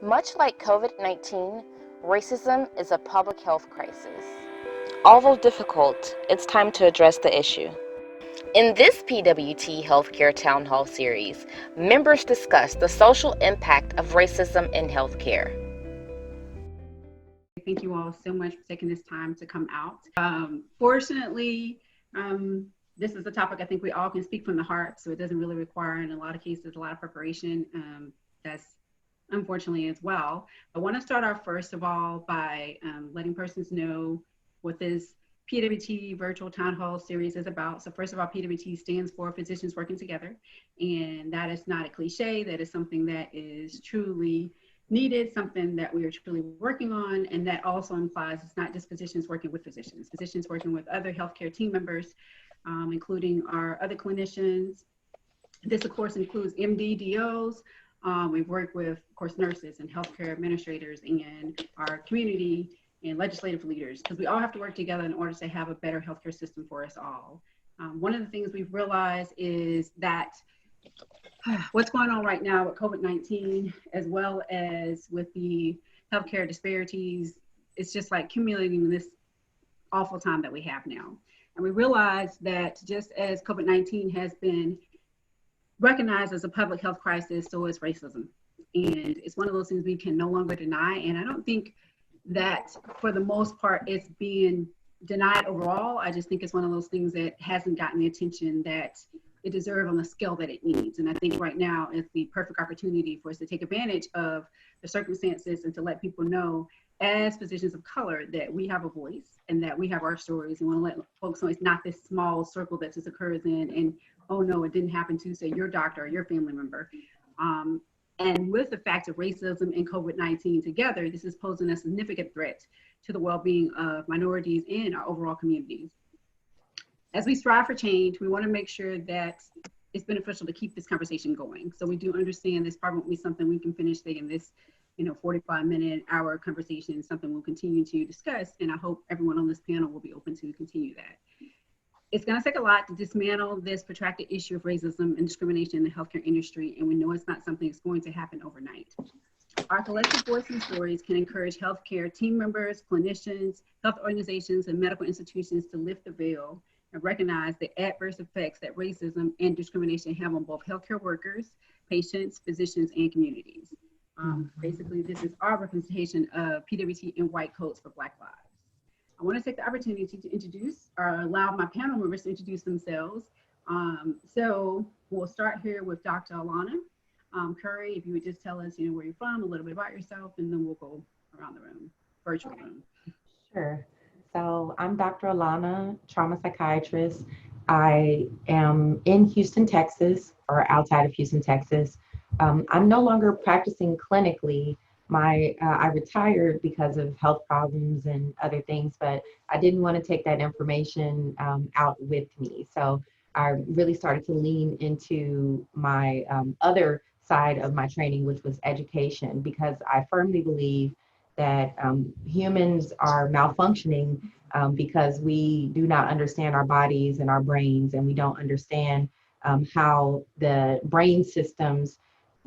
Much like COVID-19, racism is a public health crisis. Although difficult, it's time to address the issue. In this PWT Healthcare Town Hall series, members discuss the social impact of racism in healthcare. Thank you all so much for taking this time to come out. Fortunately, this is a topic I think we all can speak from the heart, so it doesn't really require, in a lot of cases, a lot of preparation. That's unfortunately as well. I want to start off first of all by letting persons know what this PWT Virtual Town Hall series is about. So first of all, PWT stands for Physicians Working Together, and that is not a cliche. That is something that is truly needed, something that we are truly working on, and that also implies it's not just physicians working with physicians, physicians working with other healthcare team members, including our other clinicians. This, of course, includes MD-DOs. We've worked with, of course, nurses and healthcare administrators and our community and legislative leaders, because we all have to work together in order to have a better healthcare system for us all. One of the things we've realized is that what's going on right now with COVID-19, as well as with the healthcare disparities, it's just like accumulating in this awful time that we have now. And we realize that just as COVID-19 has been recognized as a public health crisis, so is racism. And it's one of those things we can no longer deny. And I don't think that for the most part it's being denied overall. I just think it's one of those things that hasn't gotten the attention that it deserves on the scale that it needs. And I think right now is the perfect opportunity for us to take advantage of the circumstances and to let people know, as physicians of color, that we have a voice and that we have our stories, and want to let folks know it's not this small circle that this occurs in, and oh no, it didn't happen to, say, your doctor or your family member. And with the fact of racism and COVID-19 together, this is posing a significant threat to the well-being of minorities and our overall communities. As we strive for change, we want to make sure that it's beneficial to keep this conversation going. So we do understand this probably won't be something we can finish, say, in this 45-minute, hour conversation, something we'll continue to discuss. And I hope everyone on this panel will be open to continue that. It's going to take a lot to dismantle this protracted issue of racism and discrimination in the healthcare industry, and we know it's not something that's going to happen overnight. Our collective voice and stories can encourage healthcare team members, clinicians, health organizations, and medical institutions to lift the veil and recognize the adverse effects that racism and discrimination have on both healthcare workers, patients, physicians, and communities. Basically, this is our representation of PWT in white coats for Black lives. I want to take the opportunity to introduce or allow my panel members to introduce themselves. So we'll start here with Dr. Alana Curry. If you would just tell us, where you're from, a little bit about yourself, and then we'll go around the room, virtual room. Sure. So I'm Dr. Alana, trauma psychiatrist. I am in Houston, Texas, or outside of Houston, Texas. I'm no longer practicing clinically. I retired because of health problems and other things, but I didn't want to take that information out with me. So I really started to lean into my other side of my training, which was education, because I firmly believe that humans are malfunctioning because we do not understand our bodies and our brains, and we don't understand how the brain systems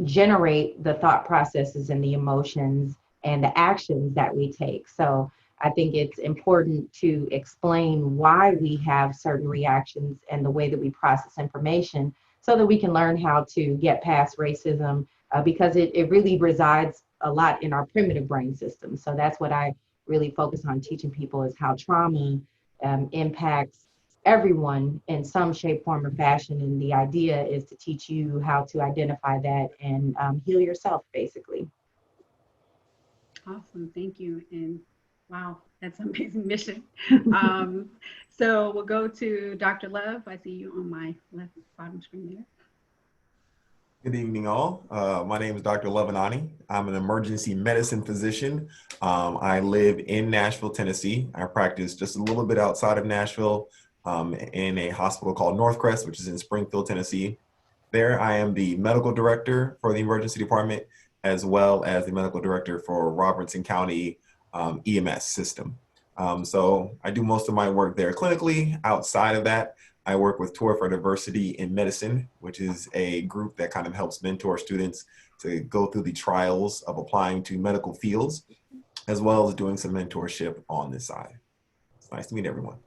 generate the thought processes and the emotions and the actions that we take. So I think it's important to explain why we have certain reactions and the way that we process information so that we can learn how to get past racism because it really resides a lot in our primitive brain system. So that's what I really focus on teaching people, is how trauma impacts everyone in some shape, form, or fashion. And the idea is to teach you how to identify that and heal yourself, basically. Awesome, thank you. And wow, that's an amazing mission. So we'll go to Dr. Love. I see you on my left bottom screen there. Good evening, all. My name is Dr. Levinani. I'm an emergency medicine physician. I live in Nashville, Tennessee. I practice just a little bit outside of Nashville in a hospital called Northcrest, which is in Springfield, Tennessee. There, I am the medical director for the emergency department, as well as the medical director for Robertson County EMS system. So I do most of my work there clinically. Outside of that, I work with Tour for Diversity in Medicine, which is a group that kind of helps mentor students to go through the trials of applying to medical fields, as well as doing some mentorship on this side. It's nice to meet everyone.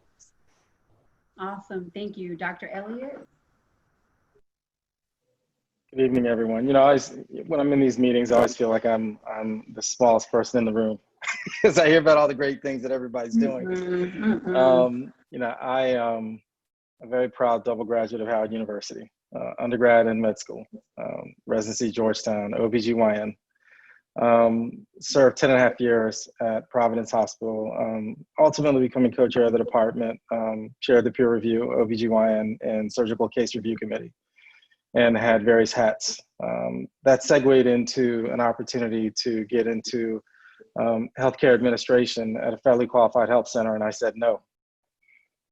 Awesome. Thank you. Dr. Elliott? Good evening, everyone. When I'm in these meetings, I always feel like I'm the smallest person in the room because I hear about all the great things that everybody's doing. I am a very proud double graduate of Howard University, undergrad and med school, residency Georgetown, OBGYN. Served 10 and a half years at Providence Hospital, ultimately becoming co-chair of the department, chair of the peer review, OBGYN, and surgical case review committee, and had various hats. That segued into an opportunity to get into healthcare administration at a federally qualified health center, and I said no.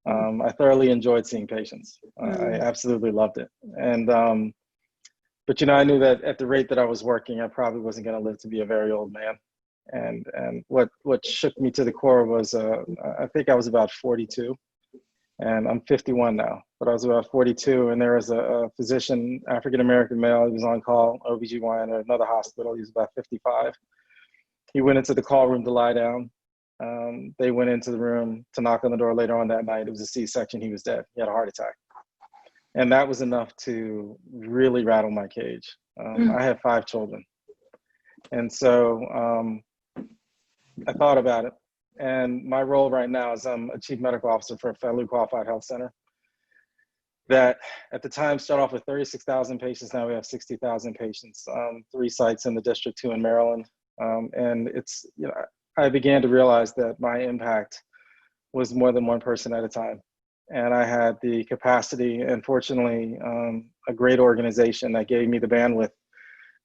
I thoroughly enjoyed seeing patients. I absolutely loved it. But I knew that at the rate that I was working, I probably wasn't going to live to be a very old man. And what shook me to the core was I think I was about 42, and I'm 51 now, but I was about 42, and there was a physician, African-American male, he was on call, OBGYN at another hospital. He was about 55. He went into the call room to lie down. They went into the room to knock on the door later on that night. It was a C-section. He was dead. He had a heart attack. And that was enough to really rattle my cage. I have 5 children. And so I thought about it. And my role right now is I'm a chief medical officer for a federally qualified health center that at the time started off with 36,000 patients. Now we have 60,000 patients, 3 sites in the district, 2 in Maryland. And it's, I began to realize that my impact was more than one person at a time. And I had the capacity and fortunately a great organization that gave me the bandwidth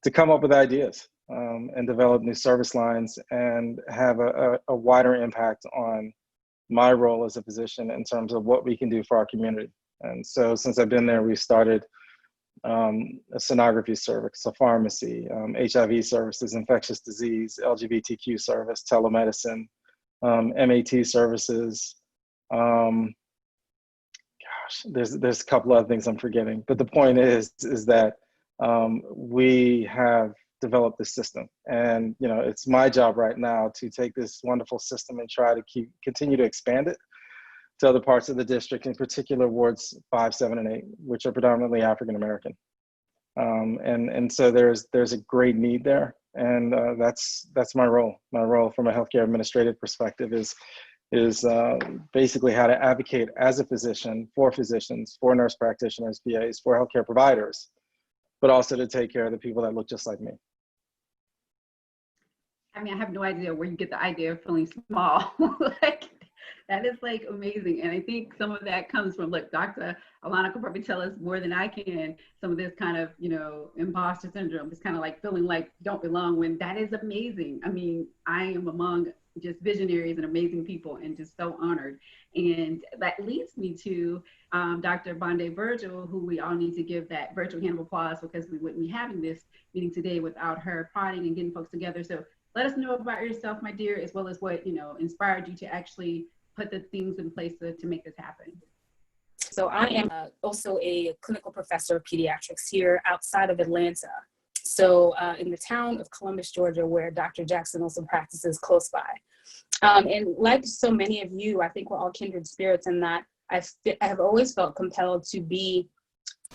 to come up with ideas and develop new service lines and have a wider impact on my role as a physician in terms of what we can do for our community. And so since I've been there, we've started a sonography service, a pharmacy, HIV services, infectious disease, LGBTQ service, telemedicine, MAT services. There's a couple other things I'm forgetting, but the point is that we have developed this system, and it's my job right now to take this wonderful system and try to continue to expand it to other parts of the district, in particular wards 5, 7, and 8, which are predominantly African American, and so there's a great need there, and that's my role. My role from a healthcare administrative perspective is basically how to advocate as a physician for physicians, for nurse practitioners, PAs, for healthcare providers, but also to take care of the people that look just like me. I mean, I have no idea where you get the idea of feeling small. That is amazing. And I think some of that comes from, Dr. Alana could probably tell us more than I can, some of this kind of, imposter syndrome, this kind of feeling like you don't belong, when that is amazing. I mean, I am among just visionaries and amazing people and just so honored. And that leads me to Dr. Bonde Virgil, who we all need to give that virtual hand of applause, because we wouldn't be having this meeting today without her prodding and getting folks together. So let us know about yourself, my dear, as well as what inspired you to actually put the things in place to make this happen. So I am also a clinical professor of pediatrics here outside of Atlanta. So in the town of Columbus, Georgia, where Dr. Jackson also practices close by. And like so many of you, I think we're all kindred spirits in that I have always felt compelled to be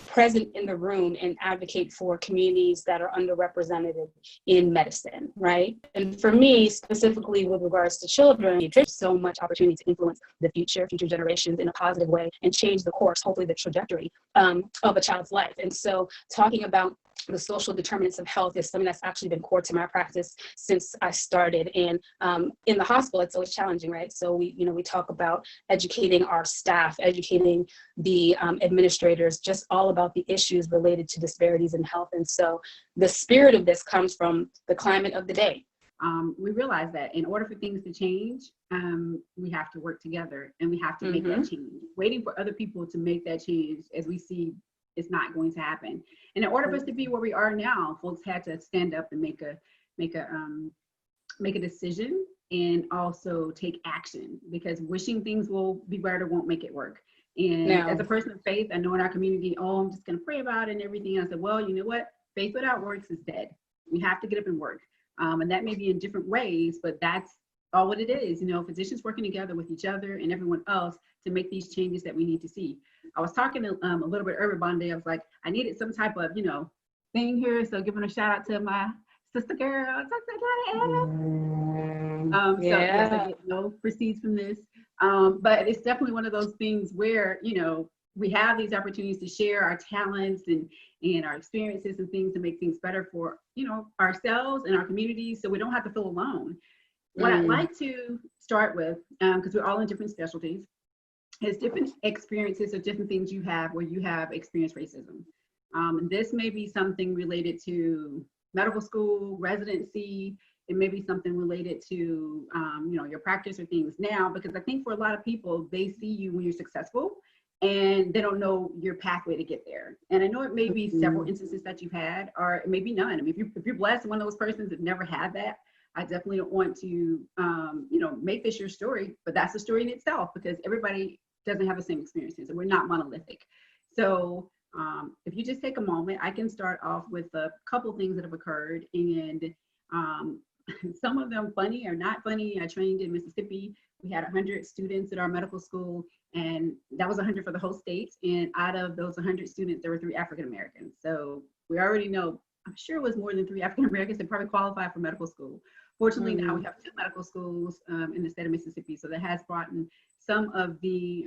present in the room and advocate for communities that are underrepresented in medicine, right? And for me, specifically with regards to children, there's so much opportunity to influence the future generations in a positive way and change the course, hopefully the trajectory of a child's life. And so talking about the social determinants of health is something that's actually been core to my practice since I started. And in the hospital, it's always challenging, right? So we talk about educating our staff, educating the administrators, just all about the issues related to disparities in health. And so the spirit of this comes from the climate of the day. We realize that in order for things to change, we have to work together and we have to make that change. Waiting for other people to make that change, as we see, is not going to happen. And in order for us to be where we are now, folks had to stand up and make a decision and also take action, because wishing things will be better won't make it work. And as No. a person of faith, I know in our community, oh, I'm just going to pray about it and everything. I said, well, you know what? Faith without works is dead. We have to get up and work. And that may be in different ways, but that's all what it is. You know, physicians working together with each other and everyone else to make these changes that we need to see. I was talking a little bit earlier, Bonde. I was like, I needed some type of, you know, thing here. So giving a shout out to my sister girl. So yes, I get no proceeds from this. But it's definitely one of those things where, you know, we have these opportunities to share our talents and our experiences and things to make things better for, you know, ourselves and our communities, so we don't have to feel alone. What I'd like to start with, because we're all in different specialties, is different experiences or different things you have where you have experienced racism. And this may be something related to medical school, residency. It may be something related to, you know, your practice or things now, because I think for a lot of people, they see you when you're successful and they don't know your pathway to get there. And I know it may be several instances that you've had, or it may be none. I mean, if you're blessed, one of those persons that never had that, I definitely don't want to, you know, make this your story, but that's a story in itself, because everybody doesn't have the same experiences and we're not monolithic. So if you just take a moment, I can start off with a couple things that have occurred, and some of them funny or not funny. I trained in Mississippi. We had 100 students at our medical school, and that was 100 for the whole state. And out of those 100 students, there were 3 African Americans. So we already know, I'm sure it was more than 3 African Americans that probably qualified for medical school. Fortunately, now we have 2 medical schools in the state of Mississippi. So that has brought in some of the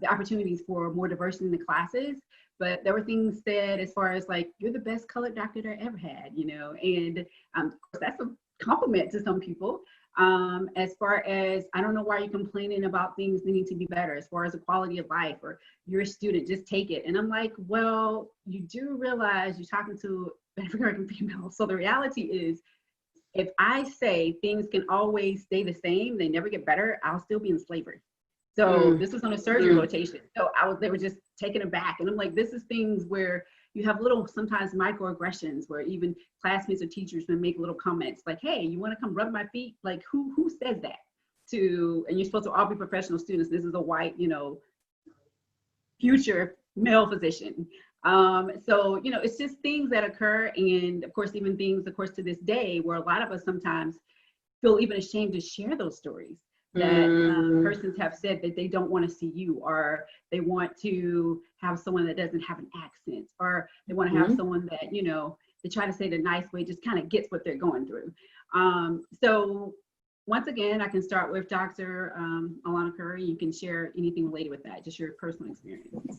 opportunities for more diversity in the classes. But there were things said as far as like, you're the best colored doctor that I ever had, you know, and of course that's a compliment to some people. As far as, I don't know why you're complaining about things needing to be better, as far as the quality of life, or you're a student, just take it. And I'm like, well, you do realize you're talking to an African American female. So the reality is, if I say things can always stay the same, they never get better, I'll still be in slavery. So this was on a surgery rotation. So they were just taken aback. And I'm like, this is things where you have little, sometimes microaggressions, where even classmates or teachers may make little comments like, hey, you want to come rub my feet? Like, who says that to, and you're supposed to all be professional students. This is a white, you know, future male physician. So, you know, it's just things that occur. And of course, even things, of course, to this day, where a lot of us sometimes feel even ashamed to share those stories. That persons have said that they don't want to see you, or they want to have someone that doesn't have an accent, or they want to have someone that, you know, they try to say it a nice way, just kind of gets what they're going through. So once again, I can start with Dr. Alana Curry. You can share anything related with that, just your personal experience.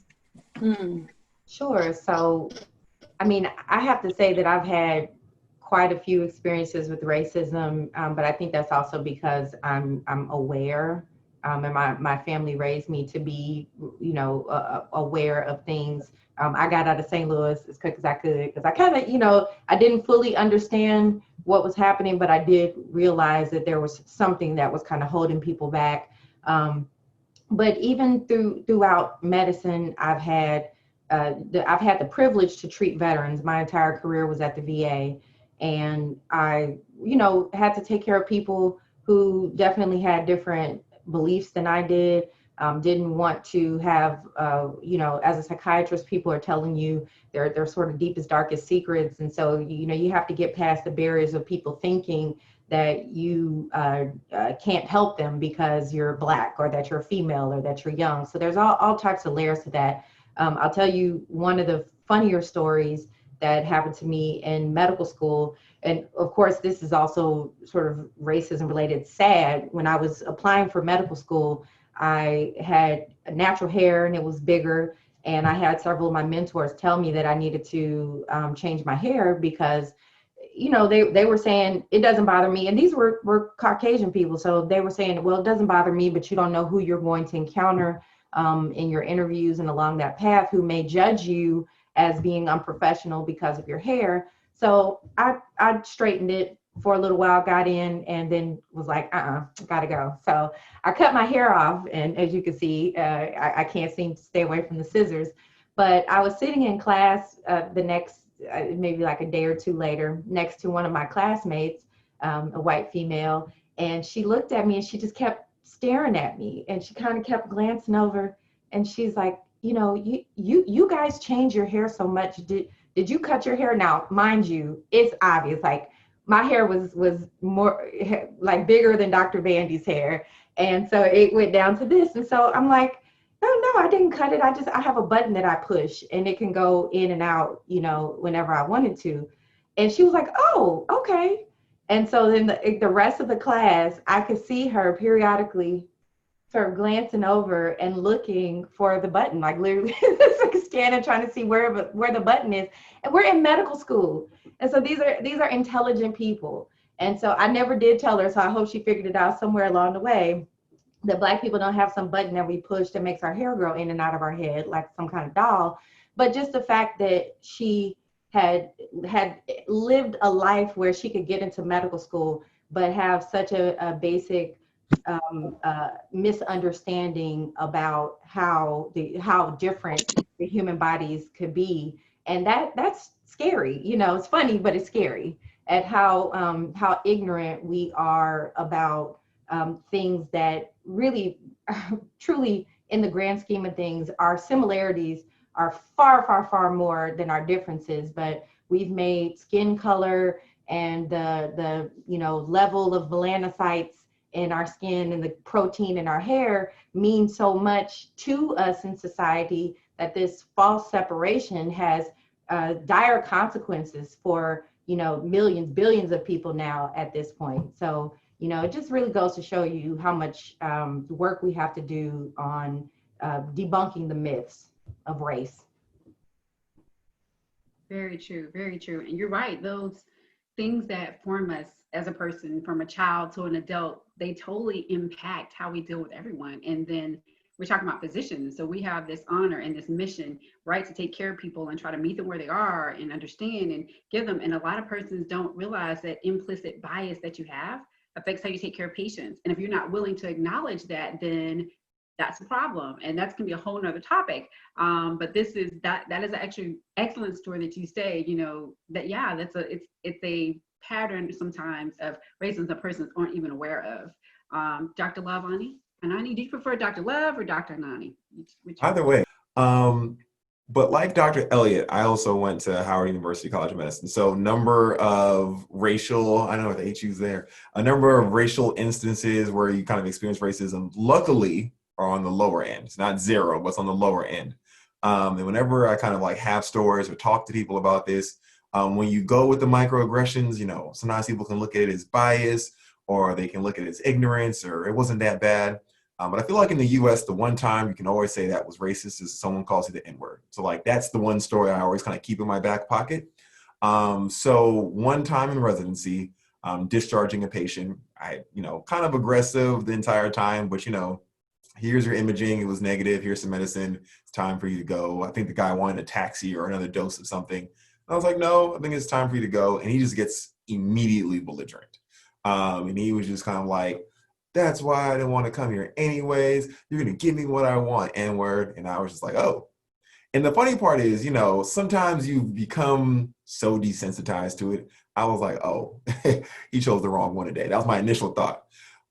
Sure. So, I mean, I have to say that I've had quite a few experiences with racism, but I think that's also because I'm aware, and my family raised me to be, you know, aware of things. I got out of St. Louis as quick as I could, because I kind of, you know, I didn't fully understand what was happening, but I did realize that there was something that was kind of holding people back. But even throughout medicine, I've had the privilege to treat veterans. My entire career was at the VA. And I, you know, had to take care of people who definitely had different beliefs than I did, didn't want to have, you know, as a psychiatrist, people are telling you their sort of deepest, darkest secrets. And so, you know, you have to get past the barriers of people thinking that you can't help them because you're Black, or that you're female, or that you're young. So there's all types of layers to that. I'll tell you one of the funnier stories that happened to me in medical school. And of course, this is also sort of racism related, sad. When I was applying for medical school, I had natural hair and it was bigger. And I had several of my mentors tell me that I needed to change my hair because, you know, they were saying, it doesn't bother me. And these were Caucasian people. So they were saying, well, it doesn't bother me, but you don't know who you're going to encounter in your interviews and along that path, who may judge you as being unprofessional because of your hair. So I straightened it for a little while, got in, and then was like, gotta go. So I cut my hair off, and as you can see, I can't seem to stay away from the scissors. But I was sitting in class the next, maybe like a day or two later, next to one of my classmates, a white female, and she looked at me and she just kept staring at me, and she kind of kept glancing over. And she's like, you guys change your hair so much. Did you cut your hair? Now, mind you, it's obvious. Like my hair was more like bigger than Dr. Vandy's hair. And so it went down to this. And so I'm like, no, I didn't cut it. I have a button that I push and it can go in and out, whenever I wanted to. And she was like, oh, okay. And so then the rest of the class, I could see her periodically sort of glancing over and looking for the button, like literally like scanning, trying to see where the button is. And we're in medical school. And so these are intelligent people. And so I never did tell her, so I hope she figured it out somewhere along the way, that Black people don't have some button that we push that makes our hair grow in and out of our head like some kind of doll. But just the fact that she had lived a life where she could get into medical school, but have such a basic misunderstanding about how different the human bodies could be, and that's scary. It's funny, but it's scary at how ignorant we are about things that really, truly, in the grand scheme of things, our similarities are far, far, far more than our differences. But we've made skin color and the level of melanocytes in our skin and the protein in our hair mean so much to us in society that this false separation has dire consequences for millions, billions of people now at this point. So it just really goes to show you how much work we have to do on debunking the myths of race. Very true, very true. And you're right, those things that form us as a person from a child to an adult, they totally impact how we deal with everyone. And then we're talking about physicians. So we have this honor and this mission, right, to take care of people and try to meet them where they are and understand and give them. And a lot of persons don't realize that implicit bias that you have affects how you take care of patients. And if you're not willing to acknowledge that, then that's a problem. And that's gonna be a whole nother topic. But this is that is actually excellent story that you say, that yeah, it's a pattern sometimes of racism that persons aren't even aware of. Dr. Love, Anani, do you prefer Dr. Love or Dr. Anani? Either way. But like Dr. Elliott, I also went to Howard University College of Medicine. So number of racial, I don't know what the HU's there, a number of racial instances where you kind of experience racism, luckily, are on the lower end. It's not zero, but it's on the lower end. And whenever I kind of like have stories or talk to people about this, when you go with the microaggressions, sometimes people can look at it as bias, or they can look at it as ignorance, or it wasn't that bad. But I feel like in the US, the one time you can always say that was racist is someone calls you the N-word. So like, that's the one story I always kind of keep in my back pocket. So one time in residency, discharging a patient, I, kind of aggressive the entire time, but here's your imaging, it was negative, here's some medicine, it's time for you to go. I think the guy wanted a taxi or another dose of something. And I was like, no, I think it's time for you to go. And he just gets immediately belligerent. And he was just kind of like, that's why I didn't want to come here anyways. You're going to give me what I want, N-word. And I was just like, oh. And the funny part is, sometimes you become so desensitized to it. I was like, oh, he chose the wrong one today. That was my initial thought.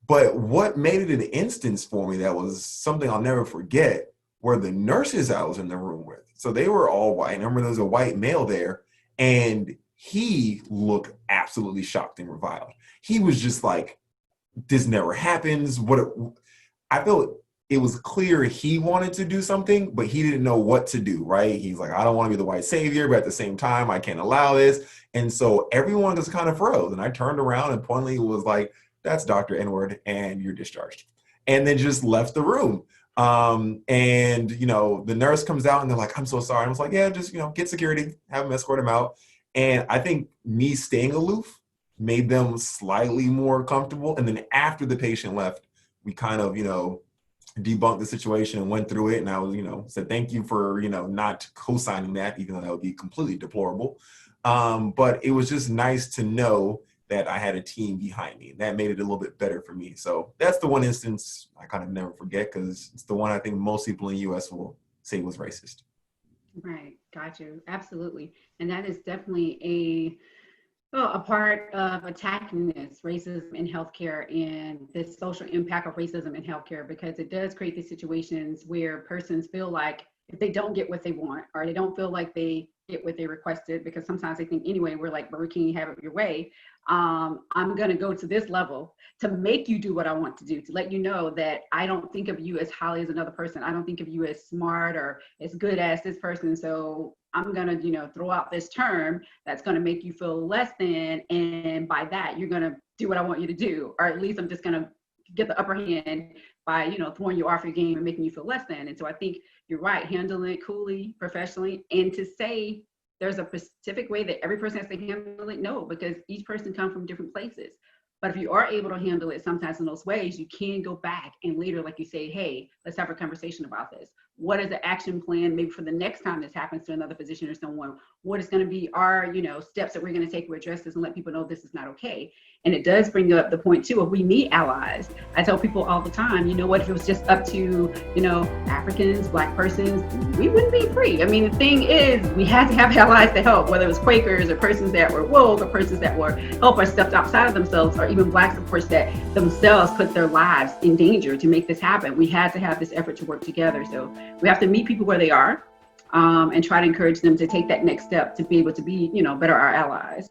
But what made it an instance for me that was something I'll never forget were the nurses I was in the room with. So they were all white. I remember there was a white male there, and he looked absolutely shocked and reviled. He was just like, this never happens. I felt it was clear he wanted to do something, but he didn't know what to do, right? He's like, I don't want to be the white savior, but at the same time, I can't allow this. And so everyone just kind of froze. And I turned around and pointedly was like, that's Dr. N-word, and you're discharged. And then just left the room. And the nurse comes out and they're like, I'm so sorry. And I was like, yeah, just, get security, have them escort him out. And I think me staying aloof made them slightly more comfortable. And then after the patient left, we kind of, debunked the situation and went through it. And I was, said, thank you for, not co-signing that, even though that would be completely deplorable. But it was just nice to know that I had a team behind me. And that made it a little bit better for me. So that's the one instance I kind of never forget, because it's the one I think most people in the US will say was racist. Right, got you, absolutely. And that is definitely Well, a part of attacking this racism in healthcare and this social impact of racism in healthcare, because it does create these situations where persons feel like if they don't get what they want, or they don't feel like they get what they requested, because sometimes they think anyway, we're like Burger King, have it your way. I'm going to go to this level to make you do what I want to do, to let you know that I don't think of you as highly as another person. I don't think of you as smart or as good as this person. So I'm going to, throw out this term that's going to make you feel less than. And by that, you're going to do what I want you to do, or at least I'm just going to get the upper hand by, throwing you off your game and making you feel less than. And so I think you're right, handling it coolly, professionally, and to say there's a specific way that every person has to handle it. No, because each person comes from different places. But if you are able to handle it sometimes in those ways, you can go back and later, like you say, hey, let's have a conversation about this. What is the action plan maybe for the next time this happens to another physician or someone? What is going to be our, steps that we're going to take to address this and let people know this is not okay? And it does bring up the point too of we need allies. I tell people all the time, if it was just up to, Africans, Black persons, we wouldn't be free. I mean, the thing is, we had to have allies to help, whether it was Quakers or persons that were woke or persons that were help or stepped outside of themselves, or even Blacks, of course, that themselves put their lives in danger to make this happen. We had to have this effort to work together. So we have to meet people where they are, and try to encourage them to take that next step to be able to be, better our allies.